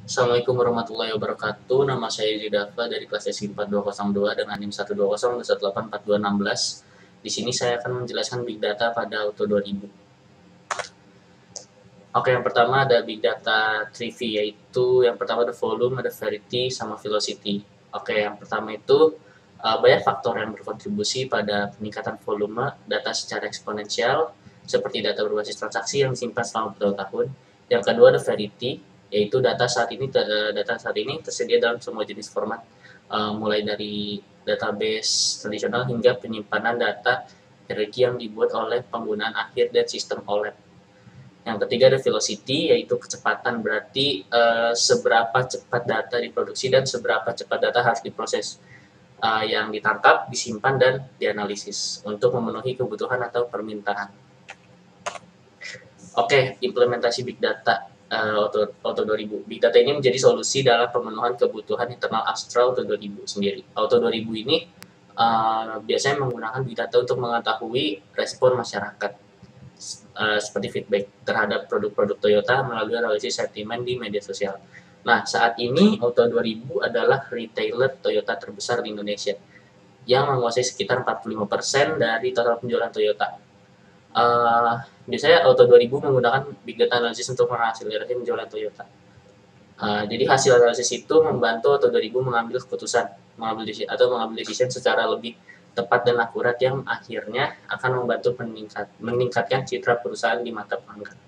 Assalamualaikum warahmatullahi wabarakatuh. Nama saya Yudafa dari kelas SI 4202 dengan NIM 120184216. Di sini saya akan menjelaskan Big Data pada Auto 2000. Oke, yang pertama ada Big Data 3V, yaitu yang pertama ada volume, ada variety, sama velocity. Oke, yang pertama itu banyak faktor yang berkontribusi pada peningkatan volume data secara eksponensial, seperti data berbasis transaksi yang disimpan selama bertahun-tahun. Yang kedua ada variety, yaitu data saat ini tersedia dalam semua jenis format, mulai dari database tradisional hingga penyimpanan data hierarki yang dibuat oleh penggunaan akhir dan sistem OLED. Yang ketiga ada velocity, yaitu kecepatan, berarti seberapa cepat data diproduksi dan seberapa cepat data harus diproses, yang ditangkap, disimpan, dan dianalisis untuk memenuhi kebutuhan atau permintaan. Oke, implementasi Big Data Auto 2000. Big Data ini menjadi solusi dalam pemenuhan kebutuhan internal Astra Auto 2000 sendiri. Auto 2000 ini biasanya menggunakan Big Data untuk mengetahui respon masyarakat, seperti feedback terhadap produk-produk Toyota melalui analisis sentimen di media sosial. Nah, saat ini Auto 2000 adalah retailer Toyota terbesar di Indonesia yang menguasai sekitar 45% dari total penjualan Toyota. Biasanya Auto 2000 menggunakan Big Data Analysis untuk mengakselerasi penjualan Toyota. Jadi hasil analisis itu membantu Auto 2000 mengambil keputusan, mengambil decision secara lebih tepat dan akurat yang akhirnya akan membantu meningkatkan citra perusahaan di mata pelanggan.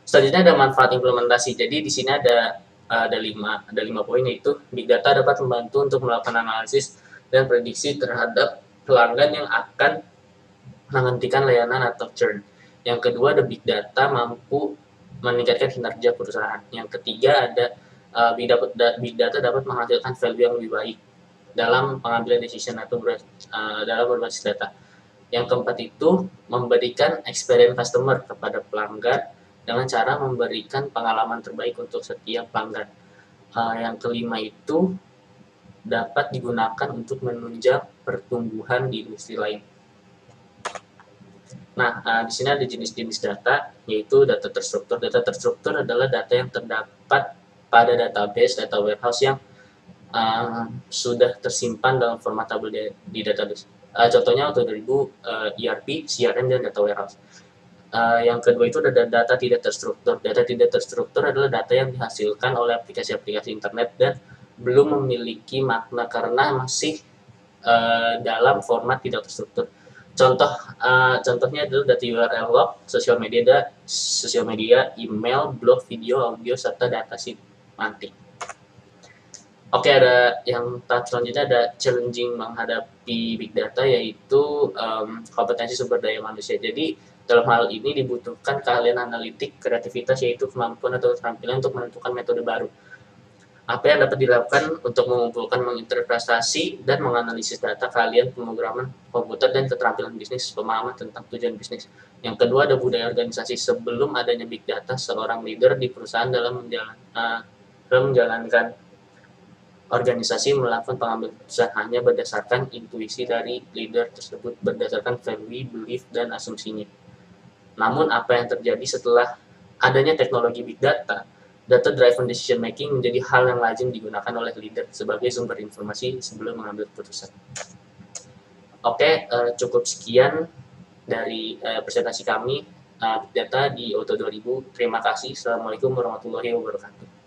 Selanjutnya ada manfaat implementasi. Jadi di sini ada 5 poin, yaitu Big Data dapat membantu untuk melakukan analisis dan prediksi terhadap pelanggan yang akan menghentikan layanan atau churn. Yang kedua ada Big Data mampu meningkatkan kinerja perusahaan. Yang ketiga ada Big Data dapat menghasilkan value yang lebih baik dalam pengambilan decision atau dalam berbasis data. Yang keempat itu memberikan experience customer kepada pelanggan dengan cara memberikan pengalaman terbaik untuk setiap pelanggan. Yang kelima itu dapat digunakan untuk menunjang pertumbuhan di industri lain. Nah, di sini ada jenis-jenis data, yaitu data terstruktur. Data terstruktur adalah data yang terdapat pada database, data warehouse yang sudah tersimpan dalam format tabel di database. Contohnya Auto 2000, ERP, CRM, dan data warehouse. Yang kedua itu ada data tidak terstruktur. Data tidak terstruktur adalah data yang dihasilkan oleh aplikasi-aplikasi internet dan belum memiliki makna karena masih dalam format tidak terstruktur. Contohnya adalah data URL log, sosial media, email, blog, video, audio, serta data semantik. Oke, ada yang tahap selanjutnya ada challenging menghadapi Big Data, yaitu kompetensi sumber daya manusia. Jadi dalam hal ini dibutuhkan keahlian analitik, kreativitas, yaitu kemampuan atau keterampilan untuk menentukan metode baru. Apa yang dapat dilakukan untuk mengumpulkan, menginterpretasi, dan menganalisis data, keahlian pemrograman komputer, dan keterampilan bisnis, pemahaman tentang tujuan bisnis. Yang kedua ada budaya organisasi. Sebelum adanya Big Data, seorang leader di perusahaan dalam menjalankan organisasi melakukan pengambilan keputusan hanya berdasarkan intuisi dari leader tersebut, berdasarkan value, belief, dan asumsinya. Namun apa yang terjadi setelah adanya teknologi Big Data, data-driven decision making menjadi hal yang lazim digunakan oleh leader sebagai sumber informasi sebelum mengambil keputusan. Oke, cukup sekian dari presentasi kami Big Data di Auto 2000. Terima kasih. Assalamualaikum warahmatullahi wabarakatuh.